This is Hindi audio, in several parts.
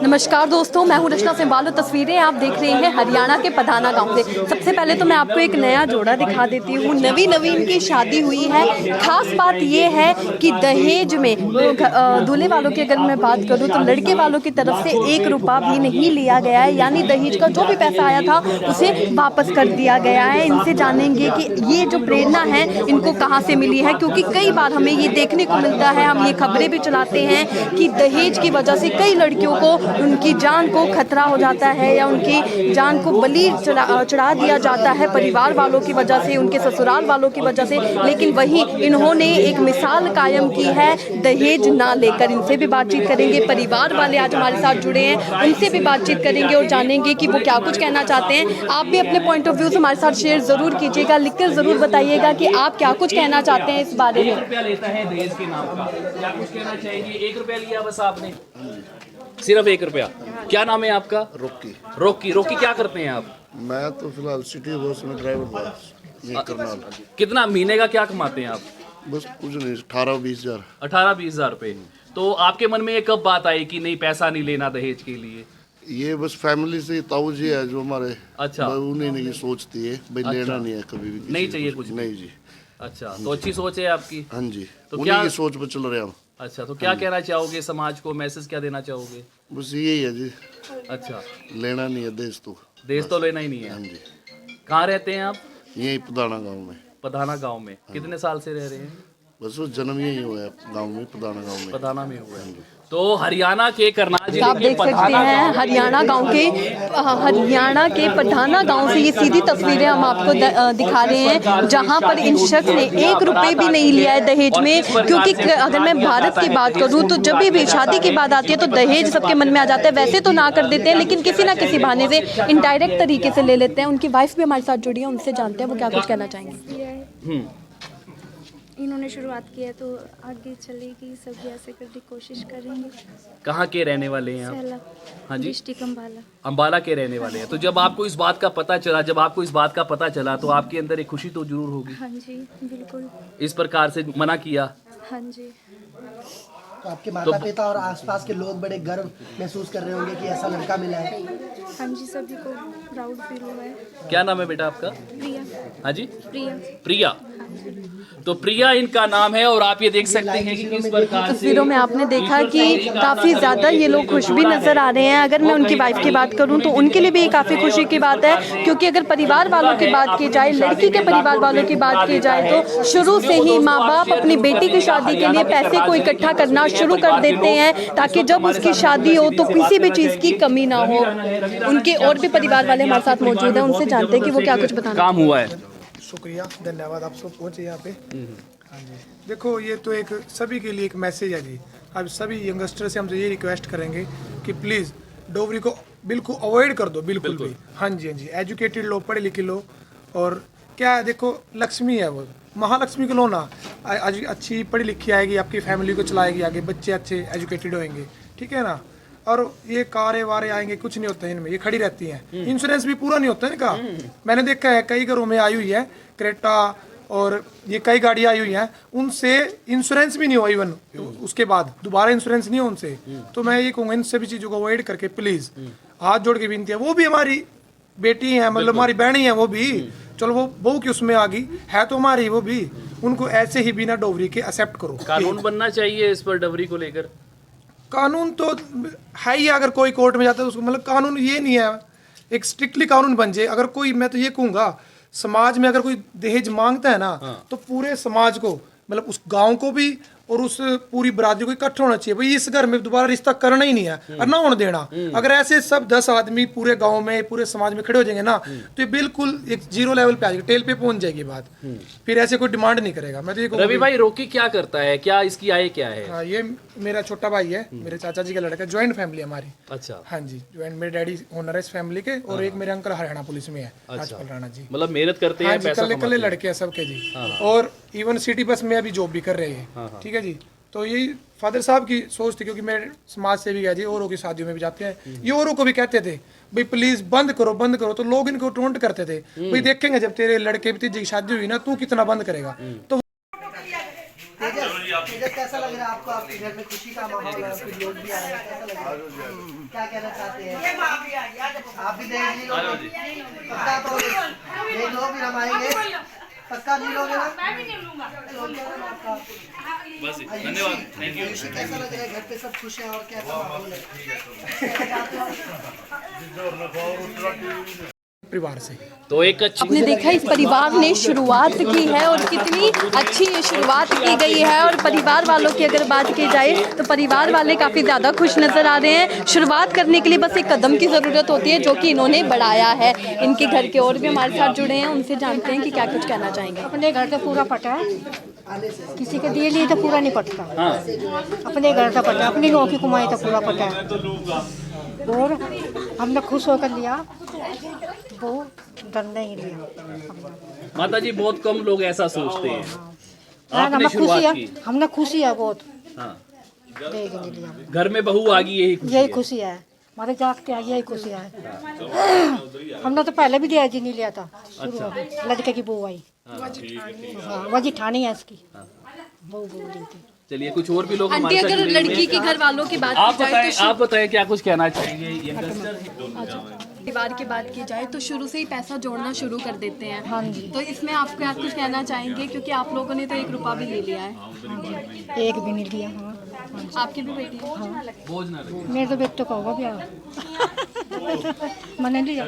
नमस्कार दोस्तों, मैं हूं रचना सिंबाल। तस्वीरें आप देख रहे हैं हरियाणा के पधाना गांव से। सबसे पहले तो मैं आपको एक नया जोड़ा दिखा देती हूं। नवी इनकी शादी हुई है। खास बात ये है कि दहेज में दूल्हे वालों की अगर मैं बात करूं तो लड़के वालों की तरफ से 1 रुपया भी नहीं लिया गया है, यानी दहेज का जो भी पैसा आया था उसे वापस कर दिया गया है। इनसे जानेंगे कि ये जो प्रेरणा है इनको कहाँ से मिली है, क्योंकि कई बार हमें ये देखने को मिलता है, हम ये खबरें भी चलाते हैं कि दहेज की वजह से कई लड़कियों को उनकी जान को खतरा हो जाता है या उनकी जान को बलि चढ़ा दिया जाता है परिवार वालों की वजह से, उनके ससुराल वालों की वजह से। लेकिन वही इन्होंने एक मिसाल कायम की है दहेज ना लेकर। इनसे भी बातचीत करेंगे। परिवार वाले आज हमारे साथ जुड़े हैं, उनसे भी बातचीत करेंगे और जानेंगे कि वो क्या कुछ कहना चाहते हैं। आप भी अपने पॉइंट ऑफ व्यू हमारे साथ शेयर जरूर कीजिएगा, लिखकर जरूर बताइएगा कि आप क्या कुछ कहना चाहते हैं इस बारे में। 1 रुपया लेता है दहेज के नाम का, क्या कुछ कहना चाहेंगे? 1 रुपया लिया बस आपने, सिर्फ 1 रुपया। क्या नाम है आपका? रोकी। रोकी। रोकी, क्या करते हैं आप? मैं तो फिलहाल सिटी बस में ड्राइवर था, ये करनाल। कितना महीने का क्या कमाते हैं आप? बस कुछ नहीं, 18-20 हज़ार। 18-20 हज़ार रुपए। तो आपके मन में ये कब बात आई कि नहीं पैसा नहीं लेना दहेज के लिए? ये बस फैमिली से ताऊ जी है जो हमारे, अच्छा। उन्हीं ने ये सोचती है भाई लेना नहीं है कभी भी, नहीं चाहिए कुछ? नहीं जी। अच्छा, तो अच्छी सोच है आपकी। हाँ जी, तो उन्हीं क्या की सोच पर चल रहे हम। अच्छा, तो क्या कहना चाहोगे समाज को, मैसेज क्या देना चाहोगे? बस यही है जी, अच्छा, लेना नहीं है देश तो। देश तो लेना ही नहीं हाँ है। जी, कहाँ रहते हैं आप? यही पदाना गांव में। पधाना गांव में कितने साल से रह रहे हैं? बस वो जन्म यही हुआ है गांव में, पदाना गांव में। पधाना में हुआ है। तो हरियाणा के करनाल जिले आप के देख सकते हैं हरियाणा के पधाना गांव से ये सीधी तस्वीरें हम आपको दिखा रहे हैं, जहां पर इन शख्स ने 1 रुपए भी नहीं लिया है दहेज में। क्योंकि अगर मैं भारत की बात करूं तो जब भी शादी की बात आती है तो दहेज सबके मन में आ जाता है। वैसे तो ना कर देते हैं, लेकिन किसी ना किसी बहाने से इनडायरेक्ट तरीके से ले लेते हैं। उनकी वाइफ भी हमारे साथ जुड़ी है, उनसे जानते हैं वो क्या कुछ कहना चाहेंगे। इन्होंने शुरुआत की है तो आगे चलेगी, सब ऐसे करने की कोशिश करेंगे। कहाँ के रहने वाले हैं आप? सहला, हाँ जी, डिस्ट्रिक्ट अम्बाला। अम्बाला के रहने वाले हैं। तो जब आपको इस बात का पता चला, तो आपके अंदर एक खुशी तो जरूर होगी। हाँ जी, बिल्कुल। इस प्रकार से मना किया। हाँ जी। तो आपके माता पिता और आसपास के लोग बड़े गर्व महसूस कर रहे होंगे कि ऐसा लड़का मिला है। हाँ जी, सभी को प्राउड फील हुआ है। क्या नाम है बेटा आपका? प्रिया। हाँ जी, प्रिया। प्रिया। तो प्रिया इनका नाम है और आप ये देख सकते हैं कि किस प्रकार से तस्वीरों में आपने देखा कि काफ़ी ज़्यादा ये लोग खुश भी नज़र आ रहे हैं। अगर मैं उनकी वाइफ की बात करूं तो उनके लिए भी ये काफ़ी खुशी की बात है, क्योंकि अगर परिवार वालों की बात की जाए, लड़की के परिवार वालों की बात की जाए, तो शुरू से ही माँ बाप अपनी बेटी की शादी के लिए पैसे को इकट्ठा करना शुरू कर देते हैं, ताकि जब उसकी शादी हो तो किसी भी चीज़ की कमी ना हो। उनके और भी परिवार वाले हमारे साथ मौजूद हैं, उनसे जानते हैं कि वो क्या कुछ बताना। काम हुआ है। शुक्रिया, धन्यवाद, आप सब पहुँचे यहाँ पे। हाँ जी, देखो ये तो एक सभी के लिए एक मैसेज है जी। अब सभी यंगस्टर से हम ये रिक्वेस्ट करेंगे कि प्लीज़ डोगरी को बिल्कुल अवॉइड कर दो, बिल्कुल भी। हाँ जी, हाँ जी, एजुकेटेड लो, पढ़े लिखे लो। और क्या है, देखो लक्ष्मी है वो, महालक्ष्मी को लो ना। आज अच्छी पढ़ी लिखी आएगी, आपकी फैमिली को चलाएगी आगे, बच्चे अच्छे एजुकेटेड होंगे, ठीक है ना। और ये कारें वारे आएंगे, कुछ नहीं होता है इनमें, ये खड़ी रहती हैं। इंश्योरेंस भी पूरा नहीं होता है इनका। मैंने देखा है कई घरों में आई हुई है क्रेटा और ये कई गाड़ियाँ आई हुई हैं, उनसे इंश्योरेंस भी नहीं हुआ, इवन उसके बाद दोबारा इंश्योरेंस नहीं हो उनसे। तो मैं ये कहूँगा इन सभी चीज़ों को अवॉइड करके प्लीज़ हाथ जोड़ के विनती है। वो भी हमारी बेटी है, मतलब हमारी बहनी है, वो भी चलो वो बहू की उसमें आ गई है तो हमारी, वो भी उनको ऐसे ही बिना डोवरी के एक्सेप्ट करो। कानून बनना चाहिए इस पर डवरी को लेकर। कानून तो है ही, अगर कोई कोर्ट में जाता है उसको, मतलब कानून ये नहीं है एक स्ट्रिक्टली कानून बन जाए। अगर कोई, मैं तो ये कहूँगा समाज में अगर कोई दहेज मांगता है ना, तो पूरे समाज को, मतलब उस गांव को भी और उस पूरी बरादरी को इकट्ठा होना चाहिए भाई, इस घर में दोबारा रिश्ता करना ही नहीं है और ना होने देना। अगर ऐसे सब 10 आदमी पूरे गांव में, पूरे समाज में खड़े हो जाएंगे ना, तो ये बिल्कुल एक 0 लेवल पे आ जाएगी, टेल पे पहुंच जाएगी बात। फिर ऐसे कोई डिमांड नहीं करेगा। मैं तो ये रवि भाई, रोकी क्या करता है, क्या इसकी आय क्या है? हाँ, ये मेरा छोटा भाई है, मेरे चाचा जी का लड़का, ज्वाइंट फैमिली हमारी। अच्छा। हाँ जी, ज्वाइंट, मेरे डैडी ओनर है इस फैमिली के, और एक मेरे अंकल हरियाणा पुलिस में है, राजपाल राणा जी। मतलब मेहनत करते हैं, पैसा कल कल लड़के हैं सबके जी। और इवन सिटी बस में अभी जॉब भी कर रहे हैं, ठीक है जी। तो यही फादर साहब की सोच थी, क्योंकि मेरे समाज से भी गया जी, औरों की शादियों में भी जाते हैं, ये औरों को भी कहते थे भाई प्लीज बंद करो, बंद करो। तो लोग इनको टोंट करते थे, भाई देखेंगे जब तेरे लड़के भतीजे की शादी हुई ना, तू कितना बंद करेगा। तो इधर कैसा लग रहा है आपको? आपके घर में खुशी का माहौल है, कुछ लोग भी आए हैं, कैसा लग रहा है? क्या कहना चाहते हैं? आप भी दहेज नहीं लोगे? पक्का तो देख लो, फिर हम आएंगे। पक्का नहीं लोगे ना? बस धन्यवाद, थैंक यू। कैसा लग रहा है? घर पे सब खुश हैं और कैसा माहौल है? परिवार से तो एक अच्छी आपने देखा इस परिवार ने शुरुआत की है और कितनी अच्छी शुरुआत की गई है। और परिवार वालों की अगर बात की जाए तो परिवार वाले काफ़ी ज़्यादा खुश नज़र आ रहे हैं। शुरुआत करने के लिए बस एक कदम की ज़रूरत होती है जो कि इन्होंने बढ़ाया है। इनके घर के और भी हमारे साथ जुड़े हैं, उनसे जानते हैं कि क्या कुछ कहना चाहेंगे। अपने घर का पूरा पटा है, किसी के दिए लिए तो पूरा नहीं पटता। अपने घर का पटा, अपनी नौकरी की कमाई तो पूरा पटा है। और हमने खुश होकर लिया, वो डर नहीं लिया। माता जी बहुत कम लोग ऐसा सोचते हैं, आपने हमें खुशी शुरुआत है, की। हमने खुशी है बहुत। हाँ। देख नहीं लिया, घर में बहू आ गई, यही खुशी है। है। हमारे जागते आ यही खुशी है। हमने तो पहले भी दहेज नहीं लिया था। शुरू में लड़के की बहू आई, हाँ वो जिठानी है इसकी, बहू बोल रही थी। चलिए कुछ और भी लोग आंटी, हमारे साथ अगर जुड़े हुए लड़की हैं। के घर वालों की बात आप की जाए बताएं, तो आप बताएं क्या कुछ कहना चाहेंगे। परिवार की बात की जाए तो शुरू से ही पैसा जोड़ना शुरू कर देते हैं। हाँ जी। तो इसमें आप क्या कुछ कहना चाहेंगे, क्योंकि आप लोगों ने तो 1 रुपया भी ले लिया है। हाँ जी, एक भी नहीं लिया। हाँ आपकी भी बेटी है? बोझ ना लगे। मेरे तो बेटे को होगा ब्याह। मैंने लिया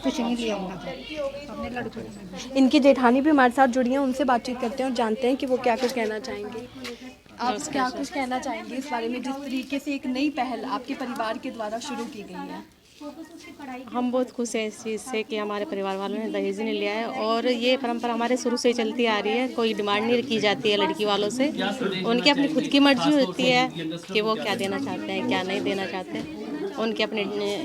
कुछ नहीं लिया हमने तो अपने लड़के को। इनकी जेठानी भी हमारे साथ जुड़ी हैं, उनसे बातचीत करते हैं और जानते हैं कि वो क्या कुछ कहना चाहेंगे। आप क्या कुछ कहना चाहेंगे इस बारे में, जिस तरीके से एक नई पहल आपके परिवार के द्वारा शुरू की गई है? हम बहुत खुश हैं इस चीज़ से कि हमारे परिवार वालों ने दहेज नहीं लिया है। और ये परंपरा हमारे शुरू से ही चलती आ रही है। कोई डिमांड नहीं की जाती है लड़की वालों से, उनकी अपनी खुद की मर्जी होती है कि वो क्या देना चाहते हैं, क्या नहीं देना चाहते। उनकी अपनी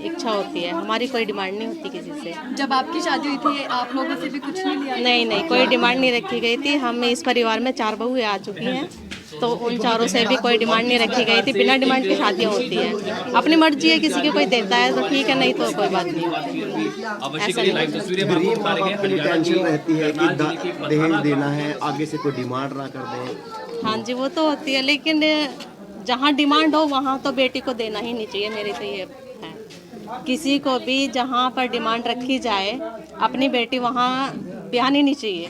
इच्छा होती है, हमारी कोई डिमांड नहीं होती किसी से। जब आपकी शादी हुई थी आप लोगों से भी कुछ नहीं लिया? नहीं, कोई डिमांड नहीं रखी गई थी। हम इस परिवार में 4 बहुएं आ चुकी हैं, तो उन चारों से भी कोई डिमांड नहीं रखी गई थी। बिना डिमांड की शादियाँ होती हैं, अपनी मर्जी है, किसी की कोई देता है तो ठीक है, नहीं तो कोई बात नहीं। अपनी टेंशन रहती है कि दहेज देना है, आगे से कोई डिमांड ना कर दे। हाँ जी, वो तो होती है, लेकिन जहाँ डिमांड हो वहाँ तो बेटी को देना ही नहीं चाहिए। मेरी तो ये है, किसी को भी जहाँ पर डिमांड रखी जाए अपनी बेटी वहाँ ब्याहनी नहीं चाहिए।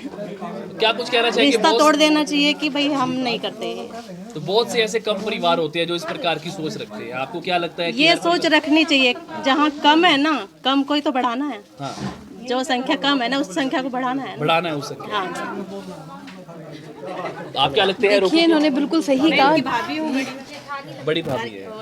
क्या कुछ कहना चाहिए? रिश्ता तोड़ देना चाहिए कि भाई हम नहीं करते ये। तो बहुत से ऐसे कम परिवार होते हैं जो इस प्रकार की सोच रखते हैं, आपको क्या लगता है? ये सोच रखनी चाहिए, जहाँ कम है ना, कम कोई तो बढ़ाना है। हाँ। जो संख्या कम है ना, उस संख्या को बढ़ाना है। बढ़ाना है उस संख्या। हाँ। आप क्या लगते हैं? देखिए इन्होंने बिल्कुल सही कहा। बड़ी भाभी है।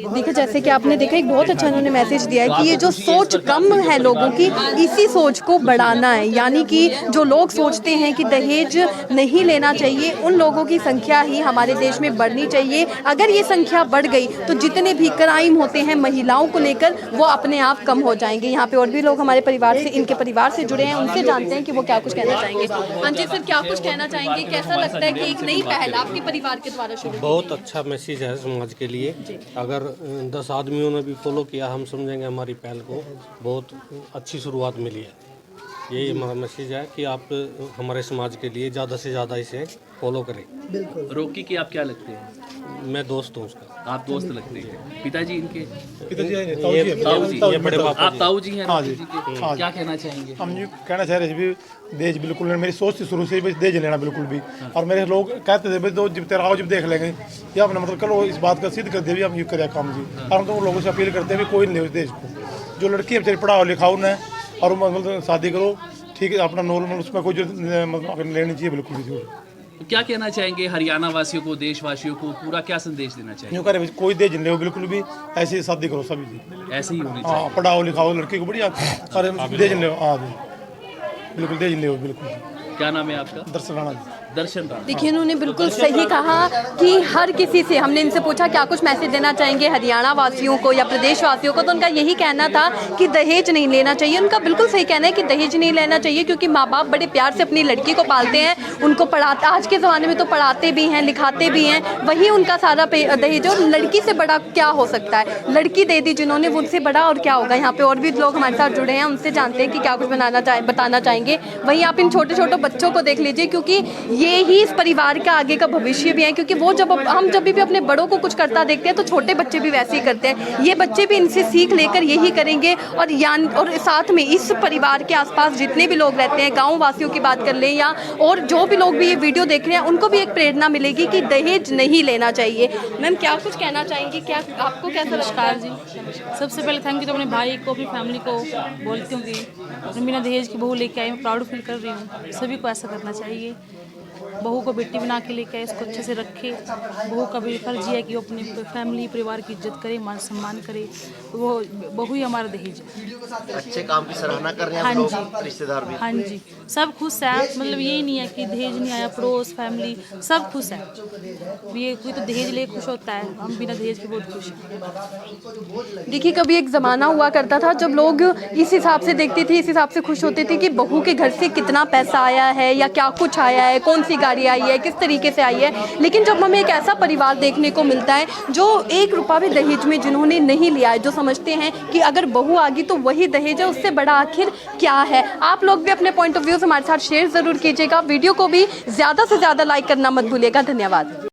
देखिए जैसे कि आपने देखा एक बहुत अच्छा इन्होंने मैसेज दिया है कि ये जो सोच कम है लोगों की, इसी सोच को बढ़ाना है। यानी कि जो लोग सोचते हैं कि दहेज नहीं लेना चाहिए, उन लोगों की संख्या ही हमारे देश में बढ़नी चाहिए। अगर ये संख्या बढ़ गई तो जितने भी क्राइम होते हैं महिलाओं को लेकर वो अपने आप कम हो जाएंगे। यहाँ पे और भी लोग हमारे परिवार से, इनके परिवार से जुड़े हैं, उनसे जानते हैं कि वो क्या कुछ कहना चाहेंगे। हाँ जी सर, क्या कुछ कहना चाहेंगे? कैसा लगता है कि एक नई पहल आपके परिवार के द्वारा शुरू? बहुत अच्छा मैसेज है समाज के लिए। अगर 10 आदमियों ने भी फॉलो किया, हम समझेंगे हमारी पहल को बहुत अच्छी शुरुआत मिली है। यही हमारा मैसेज है कि आप हमारे समाज के लिए ज़्यादा से ज़्यादा इसे फॉलो करें। बिल्कुल। रोकी की आप क्या लगते हैं? मैं दोस्त हूँ उसका। आप दोस्त लगते हैं? पिताजी इनके? ये बड़े पापा आप ताऊ जी हैं? हाँ जी। क्या कहना चाहेंगे? हम ये कहना चाह रहे थे भी दहेज बिल्कुल नहीं, मेरी सोच थी शुरू से ही दहेज लेना बिल्कुल भी। और मेरे लोग कहते थे तो जब तेरा आओ जब देख लेंगे, या अपना मतलब करो इस बात का सिद्ध कर दे भी हम ये करें काम जी। और हम तो उन लोगों से अपील करते हैं भी कोई नहीं ले दहेज को। जो लड़की है बेचारी पढ़ाओ लिखाओ न, और मतलब शादी करो ठीक है, अपना नॉर्मल, उसमें कोई मतलब लेनी चाहिए बिल्कुल भी। तो क्या कहना चाहेंगे हरियाणा वासियों को, देशवासियों को, पूरा क्या संदेश देना चाहिए? यूँ करे कोई दहेज नहीं हो बिल्कुल भी, ऐसी शादी करो सभी जी। ऐसे ही होनी हाँ, चाहिए। पढ़ाओ लिखाओ लड़की को बढ़िया, और दहेज नहीं हो। हाँ जी बिल्कुल दहेज नहीं हो बिल्कुल। क्या नाम है आपका? दर्शन राणा जी। दर्शन राणा। देखिए इन्होंने बिल्कुल सही कहा कि हर किसी से, हमने इनसे पूछा क्या कुछ मैसेज देना चाहेंगे हरियाणा वासियों को या प्रदेश वासियों को, तो उनका यही कहना था कि दहेज नहीं लेना चाहिए। उनका बिल्कुल सही कहना है कि दहेज नहीं लेना चाहिए, क्योंकि माँ बाप बड़े प्यार से अपनी लड़की को पालते हैं, उनको पढ़ाते, आज के ज़माने में तो पढ़ाते भी हैं, लिखाते भी हैं, वही उनका सारा दहेज। और लड़की से बड़ा क्या हो सकता है? लड़की दे दी जिन्होंने, वो उनसे बड़ा और क्या होगा। यहाँ पे और भी लोग हमारे साथ जुड़े हैं, उनसे जानते हैं कि क्या कुछ बताना चाहेंगे। वहीं आप इन छोटे छोटे बच्चों को देख लीजिए, क्योंकि ये ही इस परिवार का आगे का भविष्य भी है, क्योंकि वो हम जब भी अपने बड़ों को कुछ करता देखते हैं तो छोटे बच्चे भी वैसे ही करते हैं। ये बच्चे भी इनसे सीख लेकर यही करेंगे। और साथ में इस परिवार के आसपास जितने भी लोग रहते हैं, गाँव वासियों की बात कर लें या और जो भी लोग भी ये वीडियो देख रहे हैं, उनको भी एक प्रेरणा मिलेगी कि दहेज नहीं लेना चाहिए। मैम, क्या कुछ कहना चाहेंगी? क्या आपको कैसा लगता है? जी, सबसे पहले थैंक यू तो अपने भाई को, अपनी फैमिली को बोलती हूँ कि बिना दहेज की बहू लेके आई, मैं प्राउड फील कर रही हूँ। सभी को ऐसा करना चाहिए, बहू को बेटी बना के लेके आए, इसको अच्छे से रखे। बहू का भी फर्ज है कि वो अपनी फैमिली परिवार की इज्जत करे, मान सम्मान करे। वो बहू ही हमारा दहेज है। अच्छे काम की सराहना कर रहे हैं हाँ आप लोग, जी, रिश्तेदार भी। हाँ जी, सब खुश है। मतलब यही नहीं है कि दहेज नहीं आया, पड़ोस फैमिली सब खुश है। ये कोई तो दहेज ले खुश होता है, हम बिना दहेज के बहुत खुश हैं। देखिए, कभी एक ज़माना हुआ करता था जब लोग इस हिसाब से देखते थे, इस हिसाब से खुश होते थे कि बहू के घर से कितना पैसा आया है या क्या कुछ आया है, कौन सी गाड़ी आई है, किस तरीके से आई है। लेकिन जब हमें एक ऐसा परिवार देखने को मिलता है जो 1 रुपया भी दहेज में जिन्होंने नहीं लिया है, जो समझते हैं कि अगर बहू आ गई तो वही दहेज है, उससे बड़ा आखिर क्या है। आप लोग भी अपने पॉइंट ऑफ व्यू हमारे साथ शेयर ज़रूर कीजिएगा। वीडियो को भी ज़्यादा से ज़्यादा लाइक करना मत भूलिएगा। धन्यवाद।